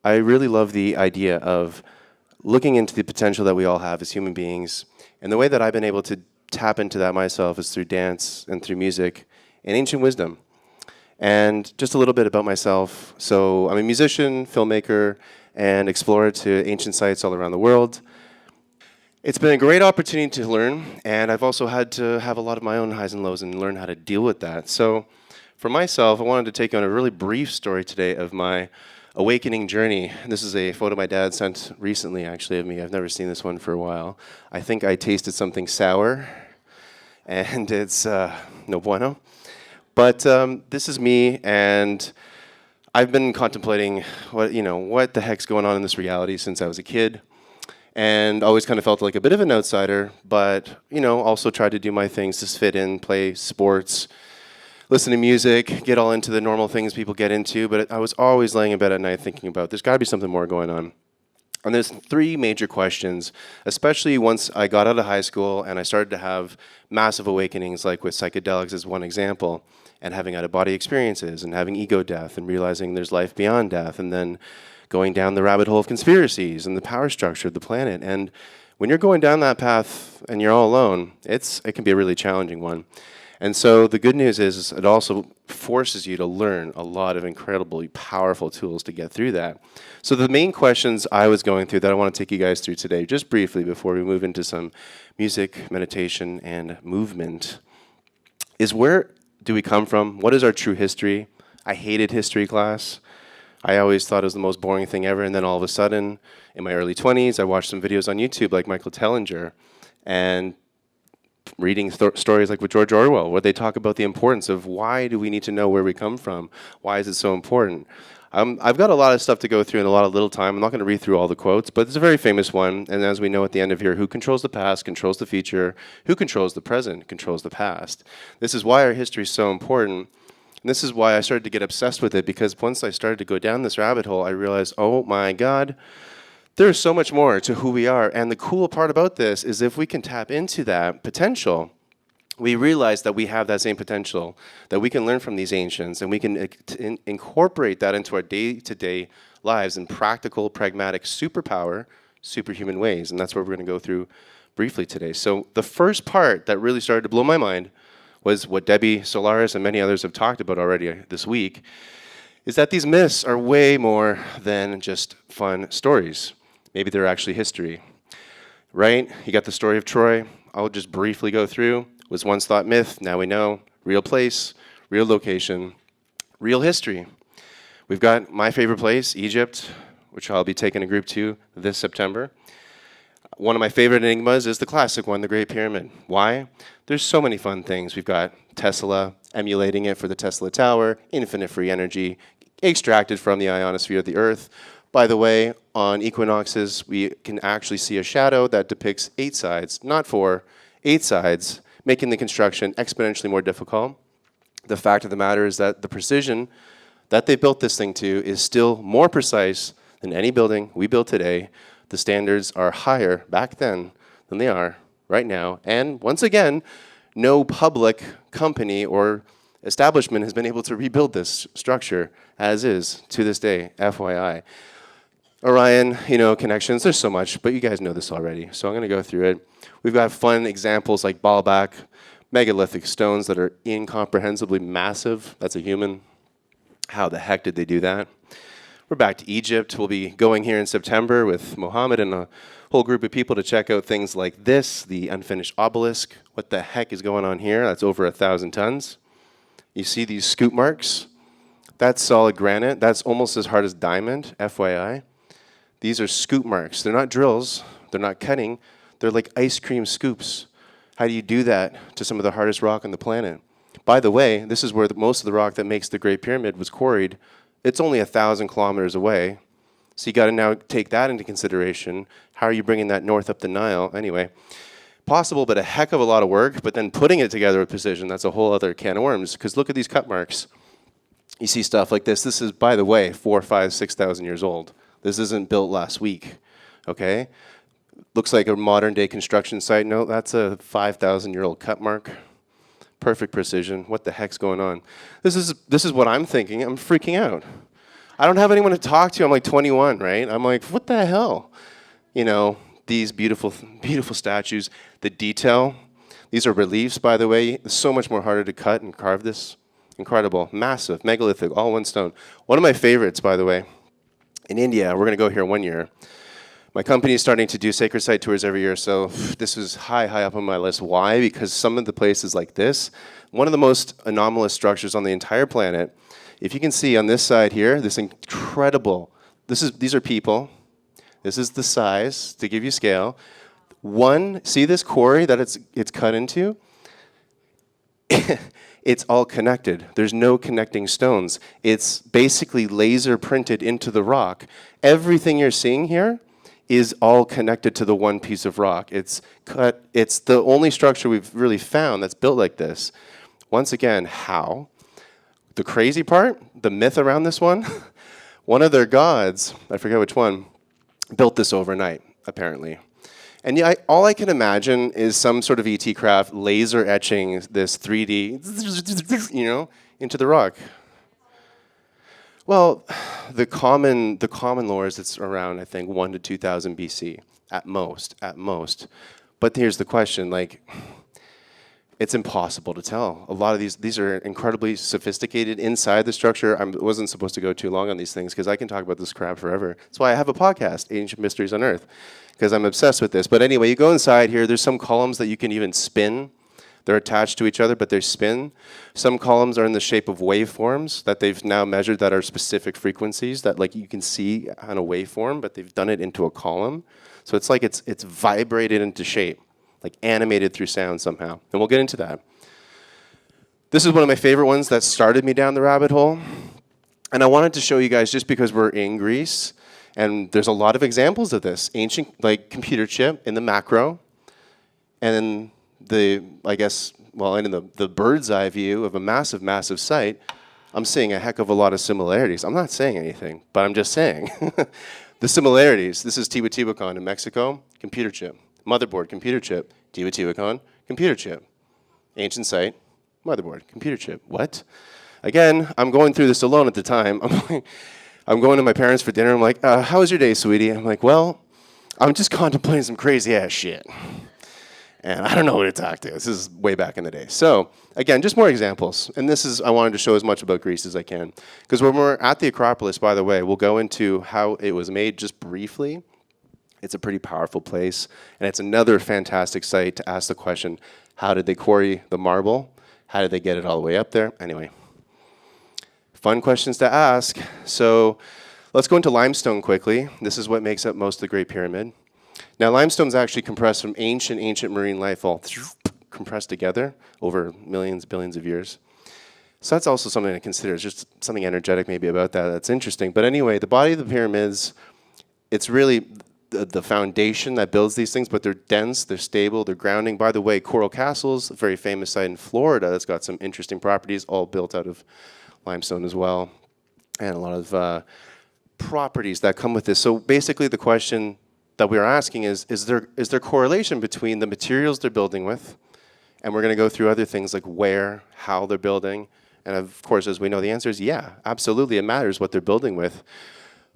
I really love the idea of looking into the potential that we all have as human beings. And the way that I've been able to tap into that myself is through dance and through music and ancient wisdom. And just a little bit about myself. So I'm a musician, filmmaker, and explorer to ancient sites all around the world. It's been a great opportunity to learn, and I've also had to have a lot of my own highs and lows and learn how to deal with that. So for myself, I wanted to take on a really brief story today of my awakening journey. This is a photo my dad sent recently, actually, of me. I've never seen this one for a while. I think I tasted something sour, and it's no bueno. But this is me, and I've been contemplating what the heck's going on in this reality since I was a kid, and always kind of felt like a bit of an outsider, but also tried to do my things to fit in, play sports, listen to music, get all into the normal things people get into, but I was always laying in bed at night thinking about there's got to be something more going on. And there's three major questions, especially once I got out of high school and I started to have massive awakenings, like with psychedelics as one example, and having out-of-body experiences and having ego death and realizing there's life beyond death, and then going down the rabbit hole of conspiracies and the power structure of the planet. And when you're going down that path and you're all alone, it can be a really challenging one. And so the good news is it also forces you to learn a lot of incredibly powerful tools to get through that. So the main questions I was going through that I want to take you guys through today, just briefly before we move into some music, meditation, and movement, is where do we come from? What is our true history? I hated history class. I always thought it was the most boring thing ever, and then all of a sudden, in my early 20s, I watched some videos on YouTube like Michael Tellinger, and reading stories like with George Orwell, where they talk about the importance of why do we need to know where we come from? Why is it so important? I've got a lot of stuff to go through in a lot of little time. I'm not going to read through all the quotes, but it's a very famous one. And as we know at the end of here, who controls the past controls the future. Who controls the present controls the past. This is why our history is so important. And this is why I started to get obsessed with it, because once I started to go down this rabbit hole, I realized, oh my God, there's so much more to who we are. And the cool part about this is if we can tap into that potential, we realize that we have that same potential, that we can learn from these ancients, and we can incorporate that into our day-to-day lives in practical, pragmatic, superpower, superhuman ways. And that's what we're going to go through briefly today. So the first part that really started to blow my mind was what Debbie Solaris and many others have talked about already this week, is that these myths are way more than just fun stories. Maybe they're actually history, right? You got the story of Troy. I'll just briefly go through. Was once thought myth, now we know. Real place, real location, real history. We've got my favorite place, Egypt, which I'll be taking a group to this September. One of my favorite enigmas is the classic one, the Great Pyramid. Why? There's so many fun things. We've got Tesla emulating it for the Tesla Tower, infinite free energy, extracted from the ionosphere of the Earth. By the way, on equinoxes, we can actually see a shadow that depicts 8 sides, not 4, 8 sides, making the construction exponentially more difficult. The fact of the matter is that the precision that they built this thing to is still more precise than any building we build today. The standards are higher back then than they are right now. And once again, no public company or establishment has been able to rebuild this structure as is to this day, FYI. Orion, connections, there's so much, but you guys know this already, so I'm going to go through it. We've got fun examples like Baalbek, megalithic stones that are incomprehensibly massive. That's a human. How the heck did they do that? We're back to Egypt. We'll be going here in September with Mohammed and a whole group of people to check out things like this, the unfinished obelisk. What the heck is going on here? That's over 1,000 tons. You see these scoop marks? That's solid granite. That's almost as hard as diamond, FYI. These are scoop marks. They're not drills. They're not cutting. They're like ice cream scoops. How do you do that to some of the hardest rock on the planet? By the way, this is where most of the rock that makes the Great Pyramid was quarried. It's only 1,000 kilometers away. So you got to now take that into consideration. How are you bringing that north up the Nile? Anyway, possible, but a heck of a lot of work. But then putting it together with precision, that's a whole other can of worms. Because look at these cut marks. You see stuff like this. This is, by the way, 4,000, 5,000, 6,000 years old. This isn't built last week, okay? Looks like a modern-day construction site. No, that's a 5,000-year-old cut mark. Perfect precision. What the heck's going on? This is what I'm thinking. I'm freaking out. I don't have anyone to talk to. I'm like 21, right? I'm like, what the hell? You know, these beautiful, beautiful statues, the detail. These are reliefs, by the way. It's so much more harder to cut and carve this. Incredible, massive, megalithic, all one stone. One of my favorites, by the way, in India, we're going to go here 1 year. My company is starting to do sacred site tours every year, so this was high, high up on my list. Why? Because some of the places like this, one of the most anomalous structures on the entire planet, if you can see on this side here, this incredible, these are people. This is the size, to give you scale. See this quarry that it's cut into? It's all connected. There's no connecting stones. It's basically laser printed into the rock. Everything you're seeing here is all connected to the one piece of rock. It's cut. It's the only structure we've really found that's built like this. Once again, how? The crazy part, the myth around this one, one of their gods, I forget which one, built this overnight, apparently. And yeah, all I can imagine is some sort of ET craft laser etching this 3D, into the rock. Well, the common lore is it's around, I think, 1 to 2000 BC at most. But here's the question: like, it's impossible to tell. A lot of these are incredibly sophisticated inside the structure. I wasn't supposed to go too long on these things because I can talk about this crap forever. That's why I have a podcast, Ancient Mysteries Unearthed, because I'm obsessed with this. But anyway, you go inside here, there's some columns that you can even spin. They're attached to each other, but they spin. Some columns are in the shape of waveforms that they've now measured that are specific frequencies that like you can see on a waveform, but they've done it into a column. So it's like it's vibrated into shape, like animated through sound somehow. And we'll get into that. This is one of my favorite ones that started me down the rabbit hole. And I wanted to show you guys just because we're in Greece, and there's a lot of examples of this. Ancient like computer chip in the macro, and then in the bird's eye view of a massive, massive site, I'm seeing a heck of a lot of similarities. I'm not saying anything, but I'm just saying. The similarities. This is Teotihuacan in Mexico, computer chip. Motherboard, computer chip. Teotihuacan, computer chip. Ancient site, motherboard, computer chip. What? Again, I'm going through this alone at the time. I'm going to my parents for dinner. I'm like, how was your day, sweetie? I'm like, well, I'm just contemplating some crazy ass shit. And I don't know who to talk to. This is way back in the day. So again, just more examples. And I wanted to show as much about Greece as I can. Because when we're at the Acropolis, by the way, we'll go into how it was made just briefly. It's a pretty powerful place. And it's another fantastic site to ask the question, how did they quarry the marble? How did they get it all the way up there? Anyway, fun questions to ask. So let's go into limestone quickly. This is what makes up most of the Great Pyramid. Now, limestone is actually compressed from ancient marine life, all compressed together over millions, billions of years. So that's also something to consider. It's just something energetic maybe about that that's interesting. But anyway, the body of the pyramids, it's really the foundation that builds these things, but they're dense, they're stable, they're grounding. By the way, Coral Castle's a very famous site in Florida that's got some interesting properties, all built out of limestone as well, and a lot of properties that come with this. So basically the question that we are asking is there correlation between the materials they're building with, and we're going to go through other things like where, how they're building, and of course, as we know, the answer is yeah, absolutely, it matters what they're building with.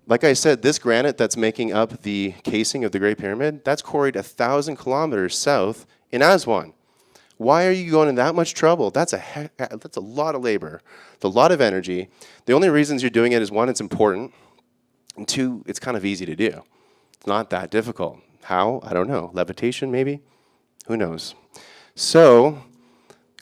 Like I said, this granite that's making up the casing of the Great Pyramid, that's quarried 1,000 kilometers south in Aswan. Why are you going to that much trouble? That's a lot of labor, it's a lot of energy. The only reasons you're doing it is, one, it's important, and two, it's kind of easy to do. It's not that difficult. How? I don't know. Levitation, maybe? Who knows? So,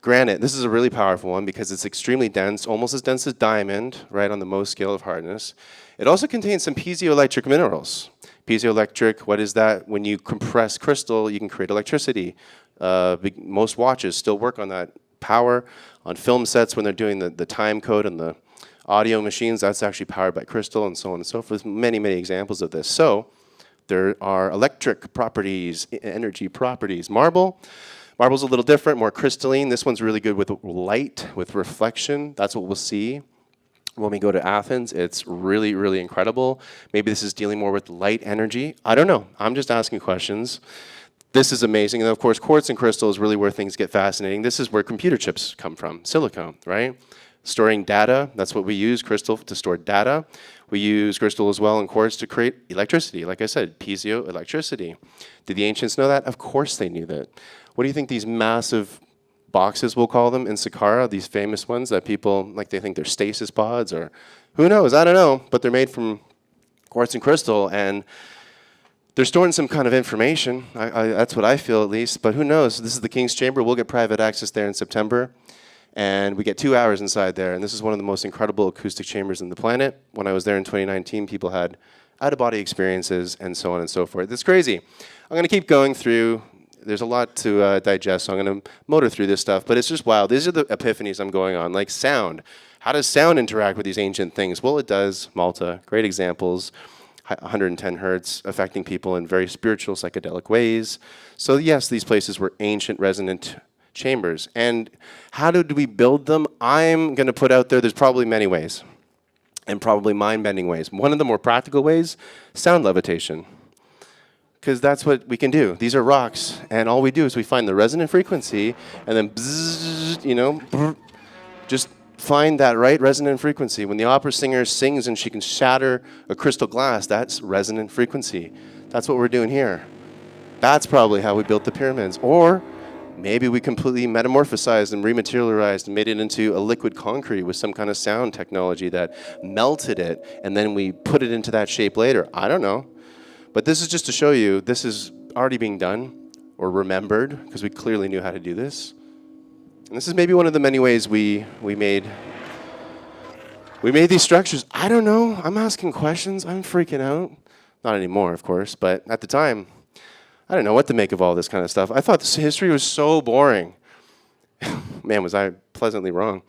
granite, this is a really powerful one because it's extremely dense, almost as dense as diamond, right on the most scale of hardness. It also contains some piezoelectric minerals. Piezoelectric, what is that? When you compress crystal, you can create electricity. Most watches still work on that power. On film sets, when they're doing the time code and the audio machines, that's actually powered by crystal, and so on and so forth. Many, many examples of this. So, there are electric properties, energy properties. Marble's a little different, more crystalline. This one's really good with light, with reflection. That's what we'll see when we go to Athens. It's really, really incredible. Maybe this is dealing more with light energy. I don't know. I'm just asking questions. This is amazing. And of course, quartz and crystal is really where things get fascinating. This is where computer chips come from, silicone, right? Storing data, that's what we use crystal to store data. We use crystal as well and quartz to create electricity. Like I said, piezoelectricity. Did the ancients know that? Of course they knew that. What do you think these massive boxes, we'll call them, in Saqqara, these famous ones that people, like they think they're stasis pods, or who knows, I don't know, but they're made from quartz and crystal, and they're storing some kind of information. That's what I feel, at least, but who knows? This is the King's Chamber. We'll get private access there in September, and we get 2 hours inside there, and this is one of the most incredible acoustic chambers on the planet. When I was there in 2019, people had out-of-body experiences and so on and so forth. It's crazy. I'm going to keep going through. There's a lot to digest, so I'm going to motor through this stuff, but it's just wild. These are the epiphanies I'm going on, like sound. How does sound interact with these ancient things? Well, it does. Malta, great examples. 110 hertz, affecting people in very spiritual, psychedelic ways. So yes, these places were ancient resonant chambers. And how did we build them? I'm going to put out there, there's probably many ways, and probably mind-bending ways. One of the more practical ways, sound levitation. Because that's what we can do. These are rocks, and all we do is we find the resonant frequency, and then bzzz, you know, just find that right resonant frequency. When the opera singer sings and she can shatter a crystal glass, that's resonant frequency. That's what we're doing here. That's probably how we built the pyramids. Or maybe we completely metamorphosized and rematerialized and made it into a liquid concrete with some kind of sound technology that melted it, and then we put it into that shape later. I don't know. But this is just to show you this is already being done or remembered, because we clearly knew how to do this. And this is maybe one of the many ways we made these structures. I don't know. I'm asking questions. I'm freaking out. Not anymore, of course, but at the time, I didn't know what to make of all this kind of stuff. I thought this history was so boring. Man, was I pleasantly wrong.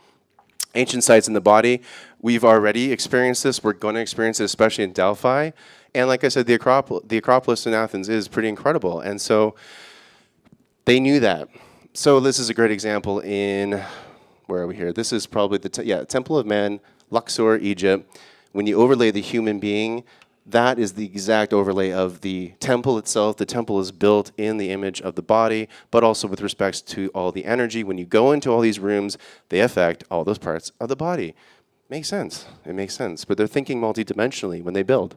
Ancient sites in the body, we've already experienced this. We're going to experience it, especially in Delphi. And like I said, the Acropolis in Athens is pretty incredible. And so they knew that. So this is a great example in, where are we here? This is probably the Temple of Man, Luxor, Egypt. When you overlay the human being, that is the exact overlay of the temple itself. The temple is built in the image of the body, but also with respect to all the energy. When you go into all these rooms, they affect all those parts of the body. Makes sense. It makes sense. But they're thinking multidimensionally when they build.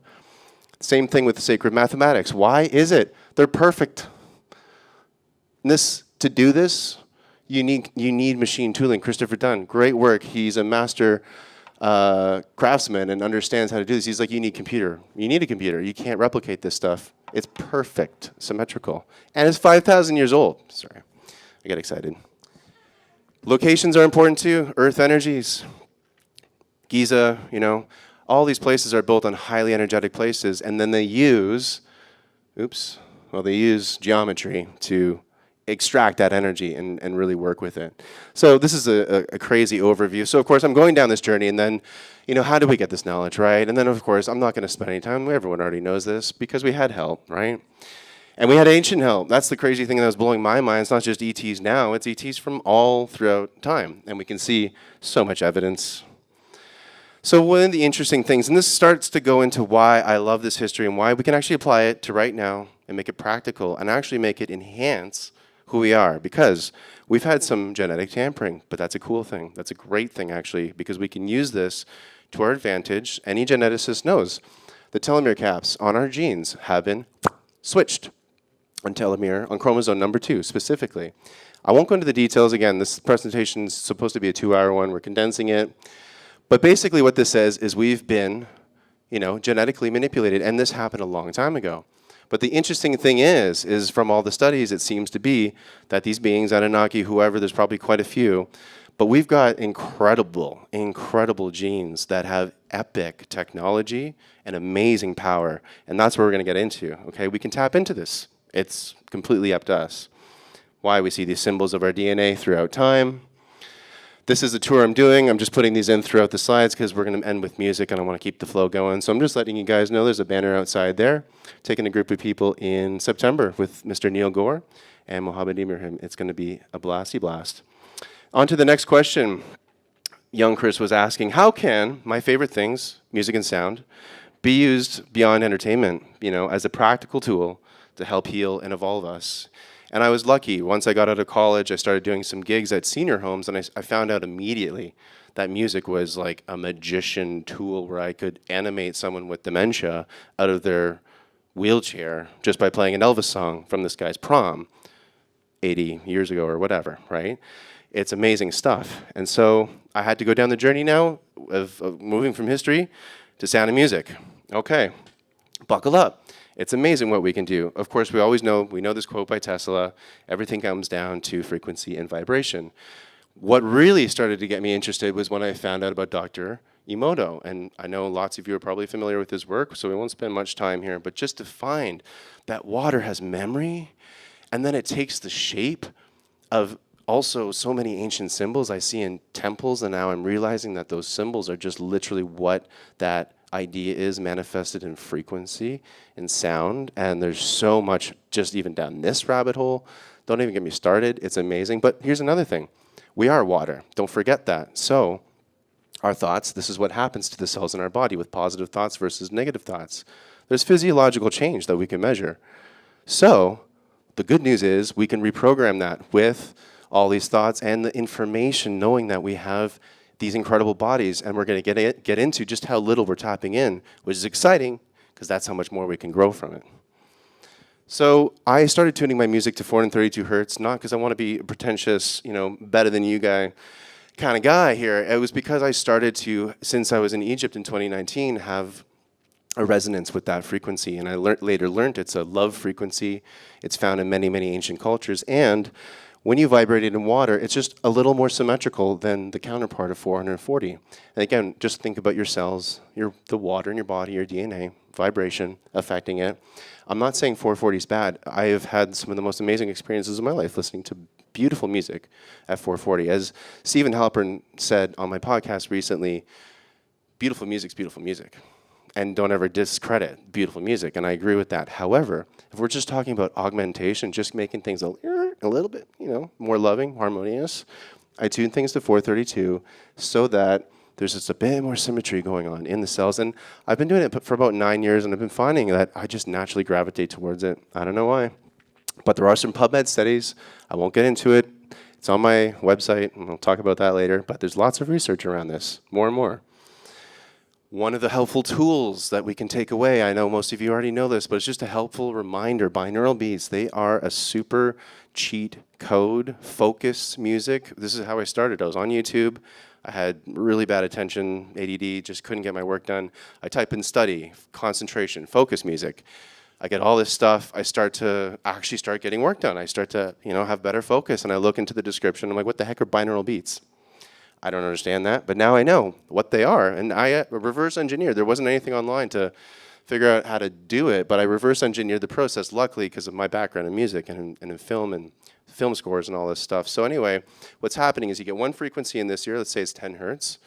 Same thing with sacred mathematics. Why is it? They're perfect. To do this, you need machine tooling. Christopher Dunn, great work. He's a master craftsman and understands how to do this. He's like, you need computer. You need a computer. You can't replicate this stuff. It's perfect, symmetrical. And it's 5,000 years old. Sorry, I get excited. Locations are important too. Earth energies. Giza, all these places are built on highly energetic places, and then they use geometry to extract that energy and really work with it. So this is a crazy overview. So of course I'm going down this journey, and then, how do we get this knowledge, right? And then of course I'm not going to spend any time, everyone already knows this, because we had help, right? And we had ancient help. That's the crazy thing that was blowing my mind. It's not just ETs now, it's ETs from all throughout time. And we can see so much evidence. So one of the interesting things, and this starts to go into why I love this history and why we can actually apply it to right now and make it practical and actually make it enhance who we are, because we've had some genetic tampering, but that's a cool thing. That's a great thing, actually, because we can use this to our advantage. Any geneticist knows the telomere caps on our genes have been switched on telomere, on chromosome number 2 specifically. I won't go into the details. Again, this presentation is supposed to be a 2-hour one. We're condensing it. But basically what this says is we've been, genetically manipulated, and this happened a long time ago. But the interesting thing is from all the studies, it seems to be that these beings, Anunnaki, whoever, there's probably quite a few, but we've got incredible, incredible genes that have epic technology and amazing power, and that's what we're going to get into, okay? We can tap into this. It's completely up to us. Why we see these symbols of our DNA throughout time. This is a tour I'm doing. I'm just putting these in throughout the slides because we're going to end with music and I want to keep the flow going. So I'm just letting you guys know there's a banner outside there, taking a group of people in September with Mr. Neil Gore and Mohammed Ibrahim. It's going to be a blasty blast. On to the next question. Young Chris was asking, how can my favorite things, music and sound, be used beyond entertainment, as a practical tool to help heal and evolve us? And I was lucky. Once I got out of college, I started doing some gigs at senior homes, and I found out immediately that music was like a magician tool where I could animate someone with dementia out of their wheelchair just by playing an Elvis song from this guy's prom 80 years ago or whatever, right? It's amazing stuff. And so I had to go down the journey now of moving from history to sound and music. Okay, buckle up. It's amazing what we can do. Of course, we know this quote by Tesla, everything comes down to frequency and vibration. What really started to get me interested was when I found out about Dr. Emoto. And I know lots of you are probably familiar with his work, so we won't spend much time here. But just to find that water has memory, and then it takes the shape of also so many ancient symbols I see in temples, and now I'm realizing that those symbols are just literally what that idea is manifested in frequency and sound. And there's so much just even down this rabbit hole. Don't even get me started. It's amazing. But here's another thing. We are water. Don't forget that. So our thoughts, this is what happens to the cells in our body with positive thoughts versus negative thoughts. There's physiological change that we can measure. So the good news is we can reprogram that with all these thoughts and the information, knowing that we have these incredible bodies, and we're going to get into just how little we're tapping in, which is exciting because that's how much more we can grow from it. So I started tuning my music to 432 hertz, not because I want to be a pretentious, better than you guy kind of guy here. It was because I started to, since I was in Egypt in 2019, have a resonance with that frequency. And I later learned it's a love frequency. It's found in many, many ancient cultures. And when you vibrate it in water, it's just a little more symmetrical than the counterpart of 440. And again, just think about your cells, the water in your body, your DNA, vibration affecting it. I'm not saying 440 is bad. I have had some of the most amazing experiences of my life listening to beautiful music at 440. As Stephen Halpern said on my podcast recently, beautiful music's beautiful music. And don't ever discredit beautiful music, and I agree with that. However, if we're just talking about augmentation, just making things a little bit, more loving, harmonious, I tune things to 432 so that there's just a bit more symmetry going on in the cells. And I've been doing it for about 9 years, and I've been finding that I just naturally gravitate towards it. I don't know why. But there are some PubMed studies. I won't get into it. It's on my website, and we'll talk about that later. But there's lots of research around this, more and more. One of the helpful tools that we can take away, I know most of you already know this, but it's just a helpful reminder, binaural beats, they are a super cheat code, focus music. This is how I started. I was on YouTube. I had really bad attention, ADD, just couldn't get my work done. I type in study, concentration, focus music. I get all this stuff. I start to actually start getting work done. I start to have better focus, and I look into the description. I'm like, what the heck are binaural beats? I don't understand that, but now I know what they are. And I reverse engineered. There wasn't anything online to figure out how to do it, but I reverse engineered the process, luckily, because of my background in music and in film scores and all this stuff. So anyway, what's happening is you get one frequency in this ear, let's say it's 10 hertz.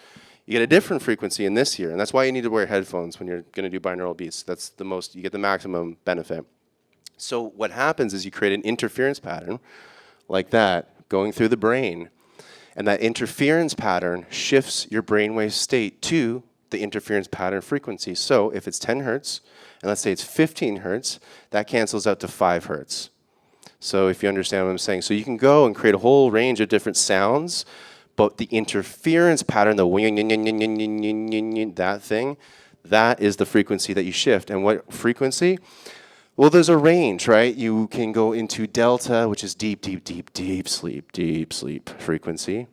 You get a different frequency in this ear, and that's why you need to wear headphones when you're going to do binaural beats. That's you get the maximum benefit. So what happens is you create an interference pattern like that going through the brain. And that interference pattern shifts your brainwave state to the interference pattern frequency. So if it's 10 hertz, and let's say it's 15 hertz, that cancels out to 5 hertz. So if you understand what I'm saying. So you can go and create a whole range of different sounds, but the interference pattern, the that thing, that is the frequency that you shift. And what frequency? Well, there's a range, right? You can go into delta, which is deep sleep frequency,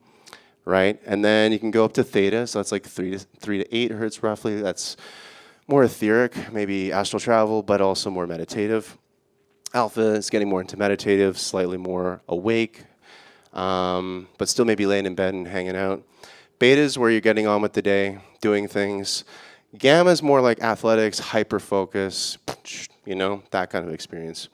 right? And then you can go up to theta, so that's like 3 to 8 hertz roughly. That's more etheric, maybe astral travel, but also more meditative. Alpha is getting more into meditative, slightly more awake, but still maybe laying in bed and hanging out. Beta is where you're getting on with the day, doing things. Gamma is more like athletics, hyper-focus, that kind of experience.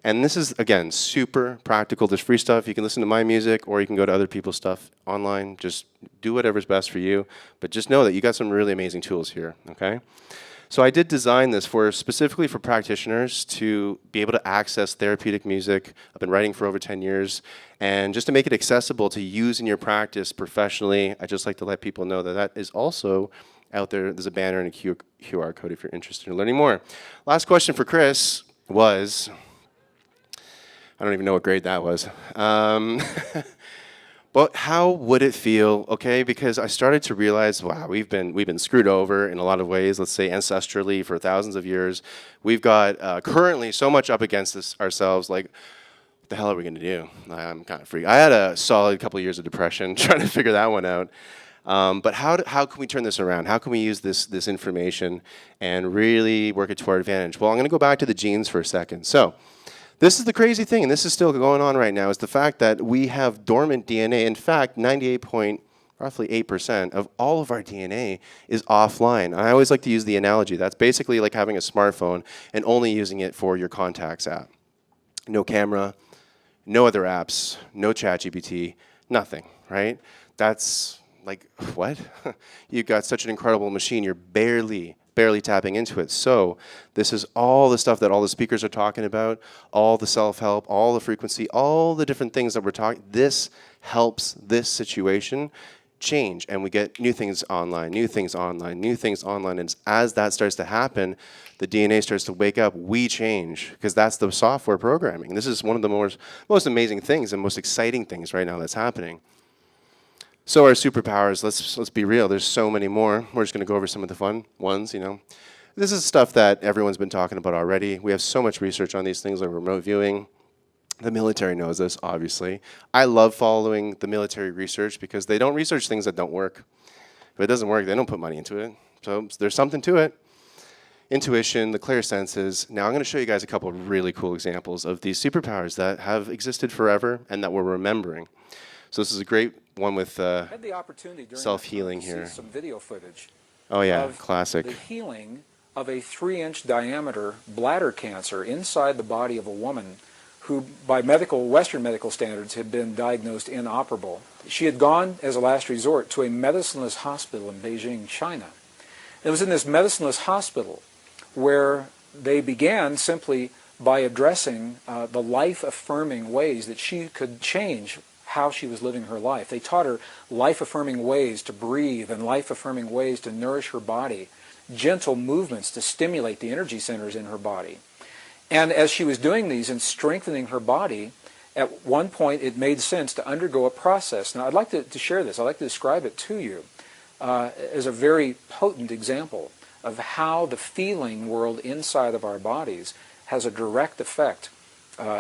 And this is, again, super practical. There's free stuff. You can listen to my music, or you can go to other people's stuff online. Just do whatever's best for you. But just know that you got some really amazing tools here, okay? So I did design this specifically for practitioners to be able to access therapeutic music. I've been writing for over 10 years. And just to make it accessible to use in your practice professionally, I just like to let people know that that is also out there. There's a banner and a QR code if you're interested in learning more. Last question for Chris was, I don't even know what grade that was. But Well, how would it feel? Okay, because I started to realize, wow, we've been screwed over in a lot of ways. Let's say ancestrally for thousands of years, we've got currently so much up against this ourselves. Like, what the hell are we gonna do? I'm kind of freaked. I had a solid couple of years of depression trying to figure that one out. But how can we turn this around? How can we use this information and really work it to our advantage? Well, I'm going to go back to the genes for a second. So this is the crazy thing, and this is still going on right now, is the fact that we have dormant DNA. In fact, 98.8% of all of our DNA is offline. I always like to use the analogy. That's basically like having a smartphone and only using it for your contacts app. No camera, no other apps, no ChatGPT, nothing, right? That's like, what? You've got such an incredible machine, you're barely tapping into it. So this is all the stuff that all the speakers are talking about, all the self-help, all the frequency, all the different things that we're talking. This helps this situation change, and we get new things online, new things online, new things online. And as that starts to happen, the DNA starts to wake up, we change, because that's the software programming. This is one of the most amazing things and most exciting things right now that's happening. So our superpowers, let's be real, there's so many more. We're just going to go over some of the fun ones, you know. This is stuff that everyone's been talking about already. We have so much research on these things like remote viewing. The military knows this, obviously. I love following the military research because they don't research things that don't work. If it doesn't work, they don't put money into it. So there's something to it. Intuition, the clear senses. Now I'm going to show you guys a couple of really cool examples of these superpowers that have existed forever and that we're remembering. So this is a great one with self-healing here. Some video footage. Oh yeah, classic. The healing of a 3-inch diameter bladder cancer inside the body of a woman who, by Western medical standards, had been diagnosed inoperable. She had gone, as a last resort, to a medicineless hospital in Beijing, China. It was in this medicineless hospital where they began simply by addressing the life-affirming ways that she could change how she was living her life. They taught her life-affirming ways to breathe and life-affirming ways to nourish her body, gentle movements to stimulate the energy centers in her body. And as she was doing these and strengthening her body, at one point it made sense to undergo a process. Now I'd like to share this. I'd like to describe it to you as a very potent example of how the feeling world inside of our bodies has a direct effect,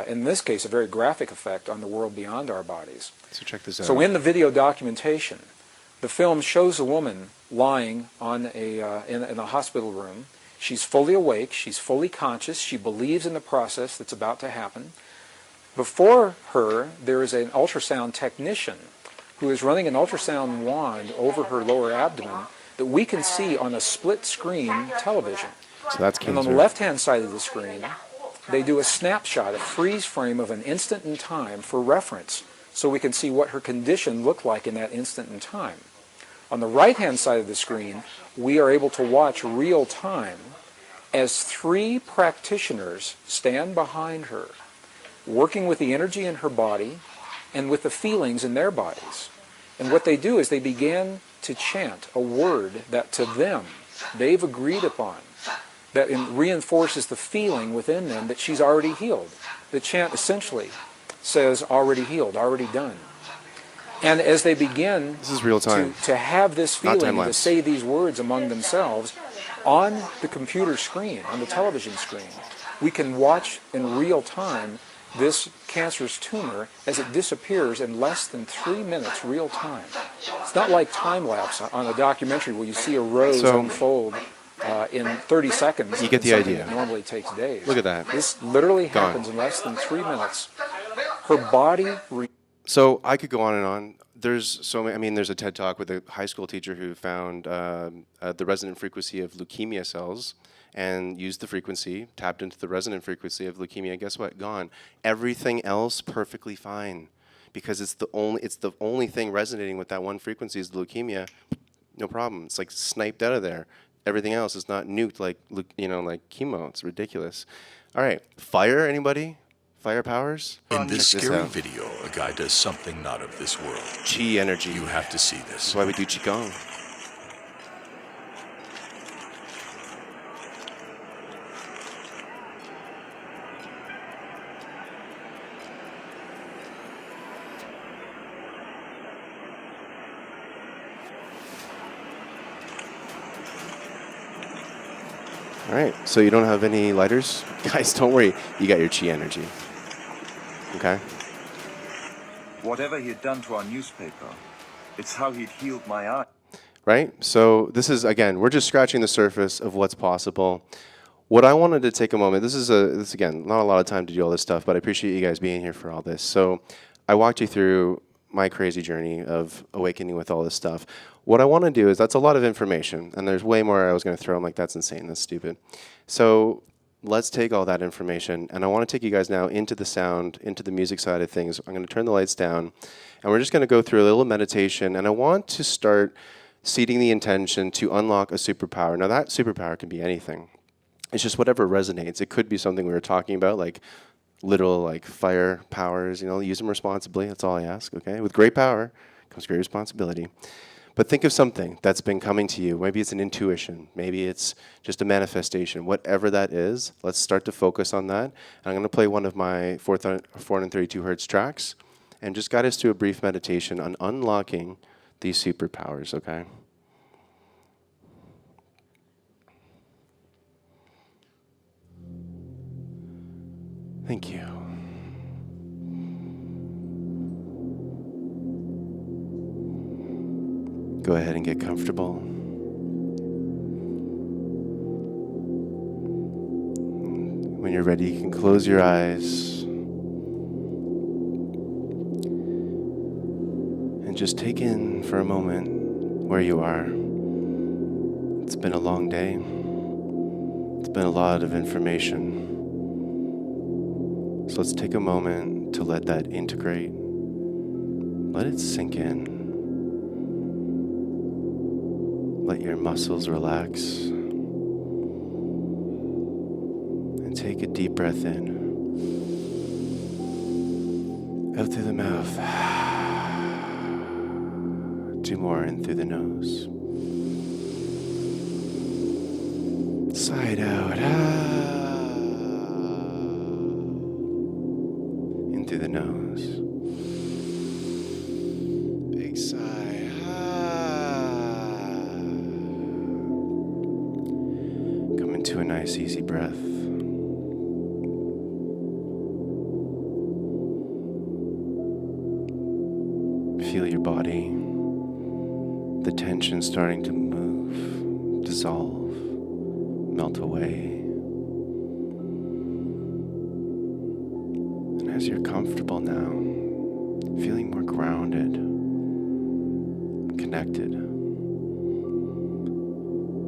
in this case a very graphic effect, on the world beyond our bodies. So check this out. So in the video documentation, the film shows a woman lying on in a hospital room. She's fully awake, she's fully conscious, she believes in the process that's about to happen. Before her, there is an ultrasound technician who is running an ultrasound wand over her lower abdomen that we can see on a split-screen television. So that's cancer. And on the left-hand side of the screen, they do a snapshot, a freeze frame of an instant in time for reference, so we can see what her condition looked like in that instant in time. On the right-hand side of the screen, we are able to watch real time as 3 practitioners stand behind her, working with the energy in her body and with the feelings in their bodies. And what they do is they begin to chant a word that to them they've agreed upon, that reinforces the feeling within them that she's already healed. The chant essentially says already healed, already done. And as they begin this is real time. To have this feeling, to say these words among themselves, on the computer screen, on the television screen, we can watch in real time this cancerous tumor as it disappears in less than 3 minutes real time. It's not like time-lapse on a documentary where you see a rose unfold in 30 seconds. You get the idea. It normally takes days. Look at that. This literally happens in less than 3 minutes. Her body... So I could go on and on. There's so many. I mean, there's a TED Talk with a high school teacher who found the resonant frequency of leukemia cells and used the frequency, tapped into the resonant frequency of leukemia. Guess what? Gone. Everything else perfectly fine, because it's the only thing resonating with that one frequency is the leukemia. No problem. It's like sniped out of there. Everything else is not nuked like like chemo. It's ridiculous. All right, fire. Anybody? Fire powers? In this scary video, a guy does something not of this world. Chi energy. You have to see this. That's why we do Qigong. All right, so you don't have any lighters? Guys, don't worry. You got your chi energy. Okay? Whatever he had done to our newspaper, it's how he'd healed my eye. Right? So this is, again, we're just scratching the surface of what's possible. What I wanted to take a moment, this again, not a lot of time to do all this stuff, but I appreciate you guys being here for all this. So I walked you through my crazy journey of awakening with all this stuff. What I want to do is, that's a lot of information, and there's way more I was going to throw. I'm like, that's insane, that's stupid. So let's take all that information, and I want to take you guys now into the sound, into the music side of things. I'm going to turn the lights down, and we're just going to go through a little meditation, and I want to start seeding the intention to unlock a superpower. Now that superpower can be anything. It's just whatever resonates. It could be something we were talking about, like literal like fire powers, use them responsibly. That's all I ask, okay? With great power comes great responsibility. But think of something that's been coming to you. Maybe it's an intuition. Maybe it's just a manifestation. Whatever that is, let's start to focus on that. And I'm going to play one of my 432 hertz tracks and just guide us through a brief meditation on unlocking these superpowers, okay? Thank you. Go ahead and get comfortable. When you're ready, you can close your eyes and just take in for a moment where you are. It's been a long day. It's been a lot of information. So let's take a moment to let that integrate. Let it sink in. Let your muscles relax. And take a deep breath in. Out through the mouth. 2 more in through the nose. Side out. In through the nose. Big sigh. Come into a nice easy breath. Feel your body. The tension starting to move, dissolve, melt away. And as you're comfortable now, feeling more grounded, connected,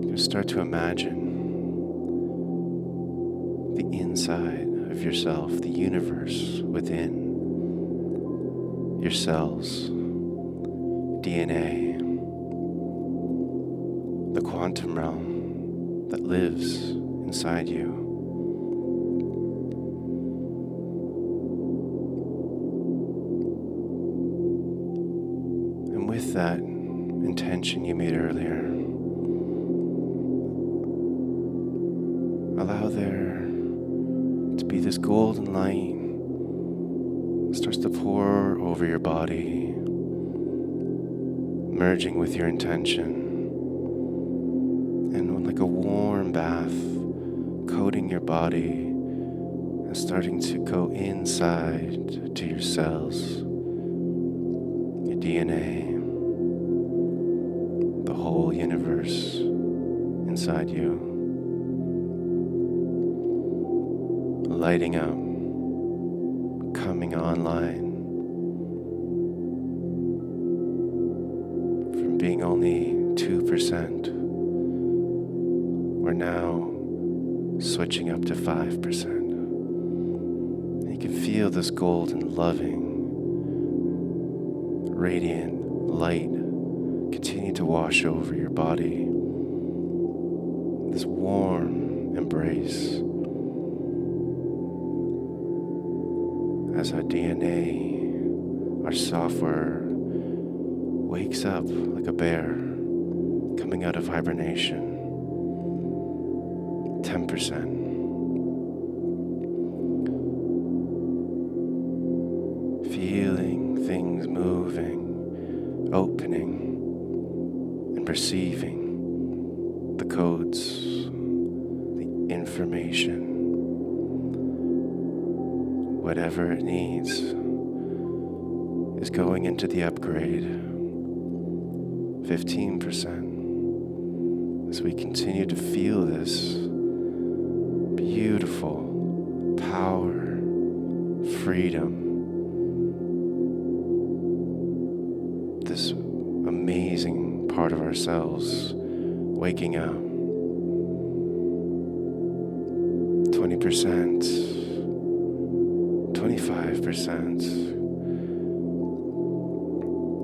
you start to imagine the inside of yourself, the universe within your cells, DNA, the quantum realm that lives inside you. And with that intention you made earlier, allow there to be this golden light that starts to pour over your body, merging with your intention. And like a warm bath, coating your body and starting to go inside to your cells, your DNA, the whole universe inside you, lighting up, coming online, from being only 2%. We're now switching up to 5%. And you can feel this golden, loving, radiant light continue to wash over your body. This warm embrace as our DNA, our software, wakes up like a bear coming out of hibernation. 10%. Feeling things moving, opening, and perceiving the codes, the information, whatever it needs, is going into the upgrade. 15%. As we continue to feel this beautiful power, freedom, this amazing part of ourselves waking up. 20%, 25%.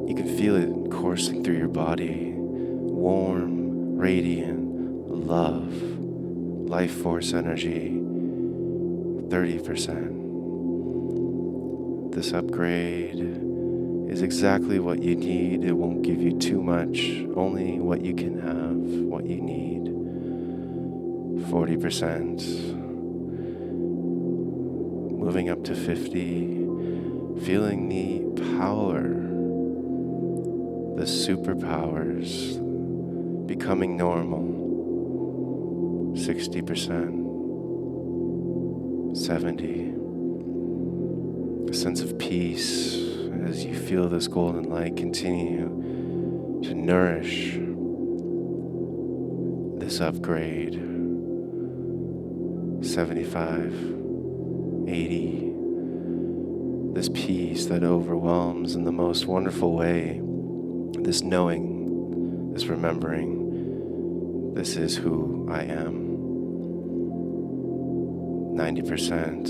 You can feel it coursing through your body, warm, radiant, love, life force energy. 30%. This upgrade is exactly what you need. It won't give you too much, only what you can have, what you need. 40%. Moving up to 50, feeling the power, the superpowers becoming normal. 60%, 70, a sense of peace as you feel this golden light continue to nourish this upgrade. 75, 80, this peace that overwhelms in the most wonderful way, this knowing, this remembering, this is who I am. 90%,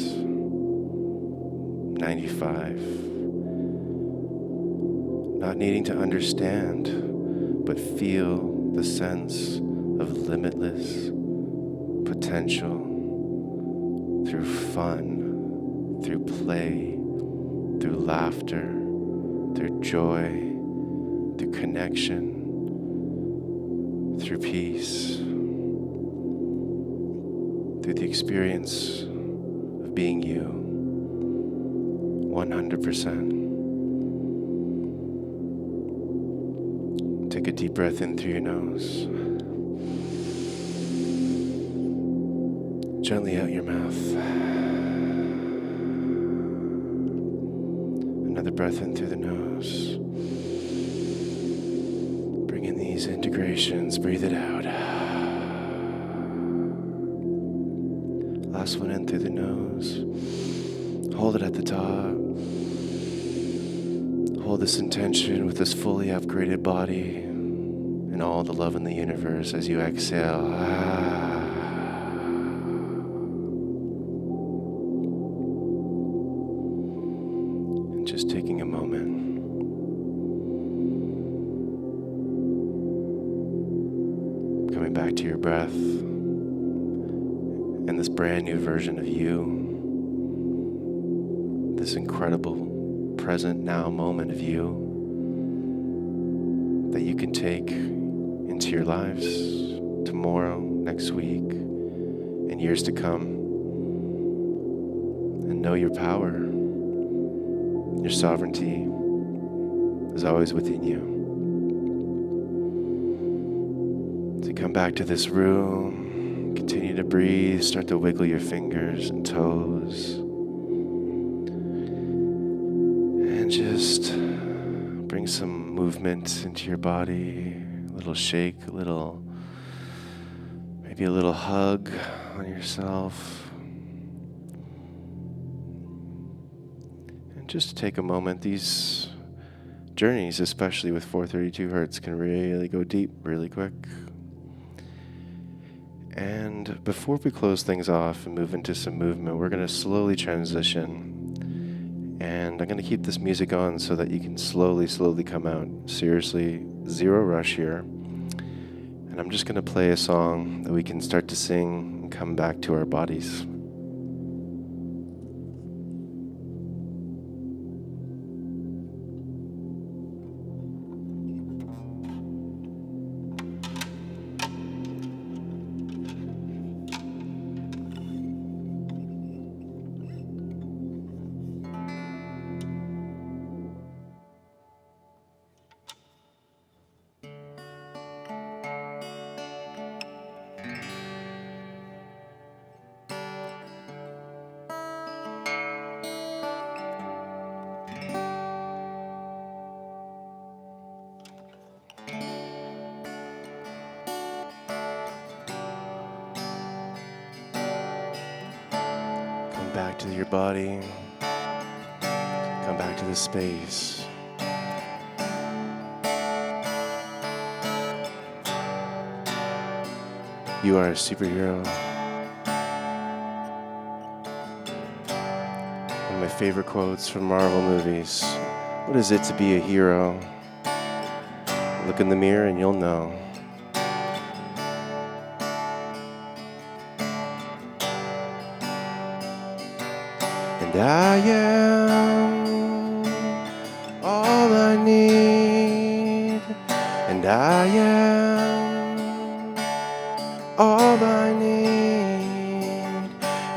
95, not needing to understand, but feel the sense of limitless potential through fun, through play, through laughter, through joy, through connection, through peace, through the experience of being you, 100%. Take a deep breath in through your nose. Gently out your mouth. Another breath in through the nose. Bring in these integrations, breathe it out. Last one in through the nose. Hold it at the top. Hold this intention with this fully upgraded body and all the love in the universe as you exhale. And just taking a moment. Coming back to your breath and this brand new version of you. This incredible present now moment of you that you can take into your lives tomorrow, next week, and years to come. And know your power, your sovereignty is always within you. So come back to this room, continue to breathe, start to wiggle your fingers and toes. And just bring some movement into your body, a little shake, maybe a little hug on yourself. And just take a moment. These journeys, especially with 432 hertz, can really go deep really quick. And before we close things off and move into some movement, we're going to slowly transition. And I'm going to keep this music on so that you can slowly come out. Seriously, zero rush here. And I'm just going to play a song that we can start to sing and come back to our bodies. back to your body. Come back to this space. You are a superhero. One of my favorite quotes from Marvel movies. What is it to be a hero? Look in the mirror and you'll know. And I am all I need. And I am all I need.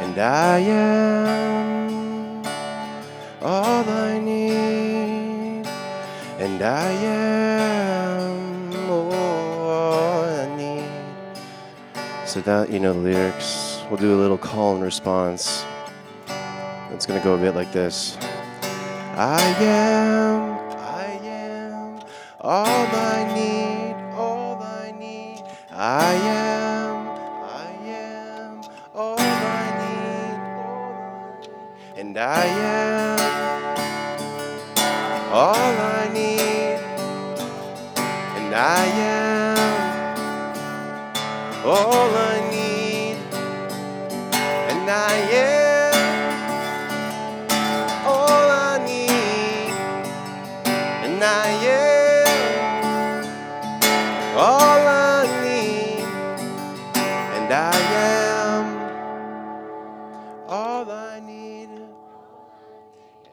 And I am all I need. And I am all I need. So that, you know the lyrics. We'll do a little call and response. It's going to go a bit like this. I am all I need, all I need. I am all I need, all I need. And I am all I need. And I am all I need. And I am all I need, and I am all I need, and I am all I need,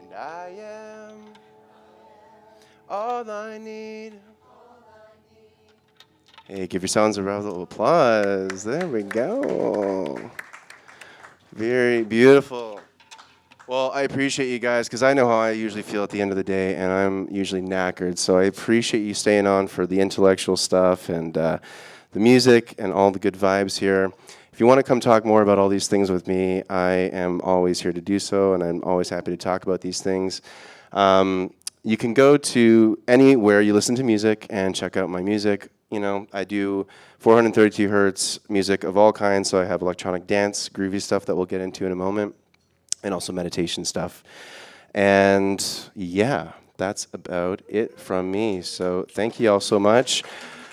and I am all I need. Hey, give yourselves a round of applause. There we go. Very beautiful. Well, I appreciate you guys because I know how I usually feel at the end of the day, and I'm usually knackered. So I appreciate you staying on for the intellectual stuff and the music and all the good vibes here. If you want to come talk more about all these things with me, I am always here to do so, and I'm always happy to talk about these things. You can go to anywhere you listen to music and check out my music. You know, I do 432 hertz music of all kinds, so I have electronic dance, groovy stuff that we'll get into in a moment, and also meditation stuff. And yeah, that's about it from me. So thank you all so much.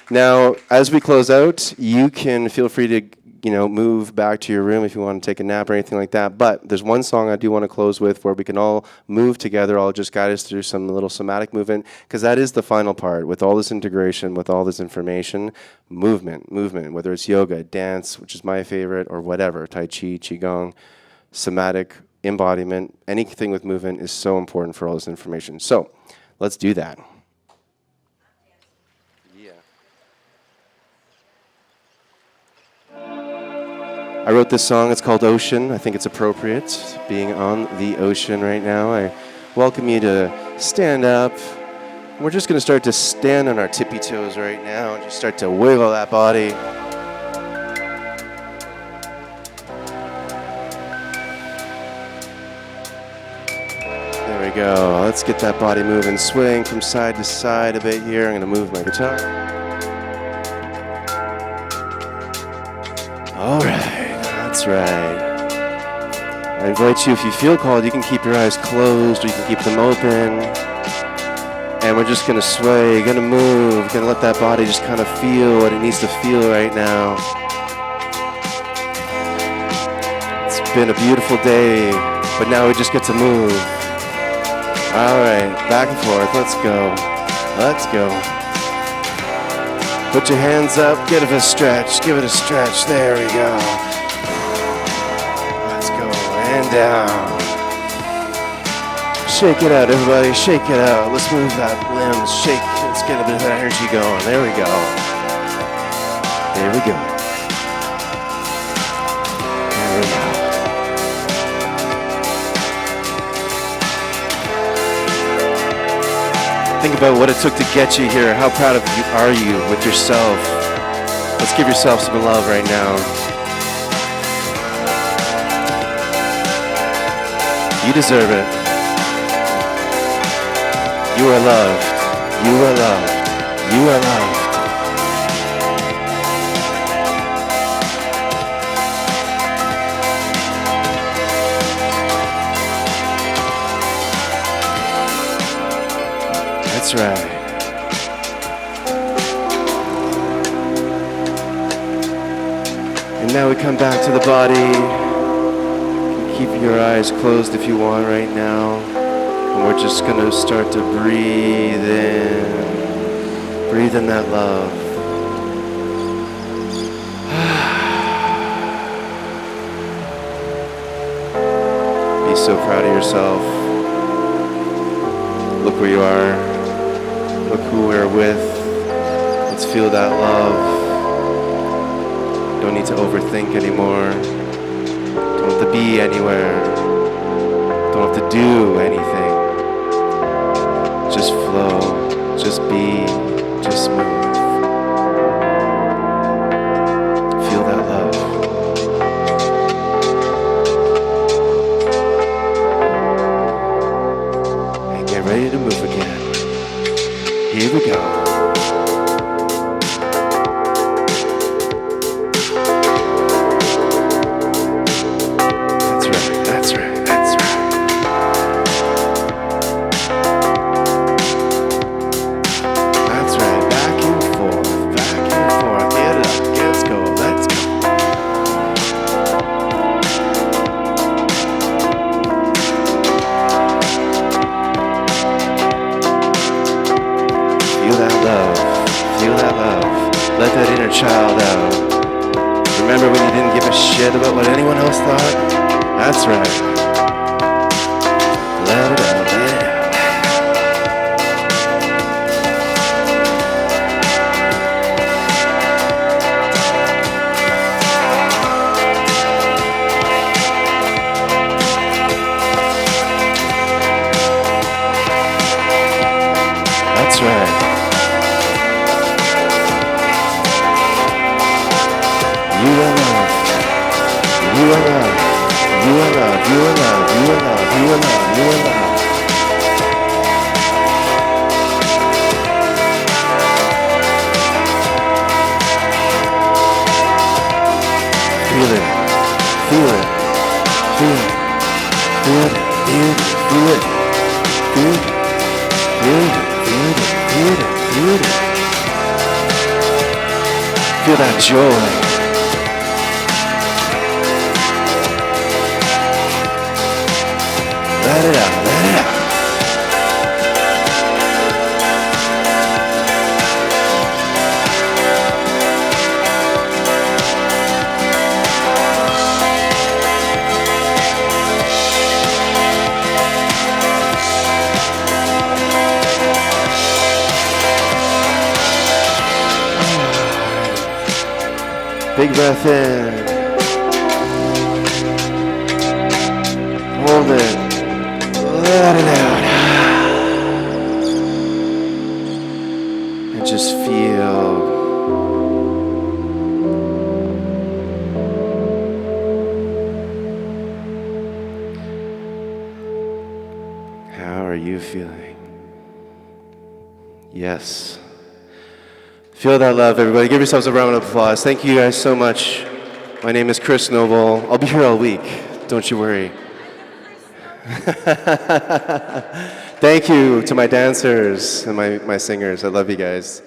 Now, as we close out, you can feel free to, move back to your room if you want to take a nap or anything like that. But there's one song I do want to close with where we can all move together. I'll just guide us through some little somatic movement, because that is the final part. With all this integration, with all this information, movement, whether it's yoga, dance, which is my favorite, or whatever, Tai Chi, Qigong, somatic, embodiment, anything with movement is so important for all this information. So let's do that. Yeah. I wrote this song. It's called Ocean. I think it's appropriate being on the ocean right now. I welcome you to stand up. We're just going to start to stand on our tippy toes right now and just start to wiggle that body. There we go. Let's get that body moving. Swing from side to side a bit here. I'm going to move my guitar. All right. That's right. I invite you, if you feel called, you can keep your eyes closed or you can keep them open. And we're just going to sway, going to move, going to let that body just kind of feel what it needs to feel right now. It's been a beautiful day, but now we just get to move. All right, back and forth. Let's go. Let's go. Put your hands up. Give it a stretch. Give it a stretch. There we go. Let's go. And down. Shake it out, everybody. Shake it out. Let's move that limbs. Shake. Let's get a bit of energy going. There we go. There we go. There we go. Think about what it took to get you here. How proud of you are you with yourself? Let's give yourself some love right now. You deserve it. You are loved. You are loved. You are loved. That's right. And now we come back to the body. You can keep your eyes closed if you want right now. And we're just going to start to breathe in. Breathe in that love. Be so proud of yourself. Look where you are. Look who we're with. Let's feel that love. Don't need to overthink anymore. Don't have to be anywhere. Don't have to do anything. Just flow. Just be. Just move. Feel that love. And get ready to move again. Here we go. Let that inner child out. Remember when you didn't give a shit about what anyone else thought? That's right. Let it out, let it out. That's right. You are love. You are love. You are love. You are love. You are love. You are love. You are love. Feel it. Feel it. Feel it. Feel it. Feel it. Feel it. Feel it. Feel it. Feel it. Feel it. Feel that joy. Let it out, let it out. Big breath in. Hold it. Let it out. And just feel. How are you feeling? Yes. Feel that love, everybody. Give yourselves a round of applause. Thank you guys so much. My name is Chris Noble. I'll be here all week. Don't you worry. Thank you to my dancers and my singers. I love you guys.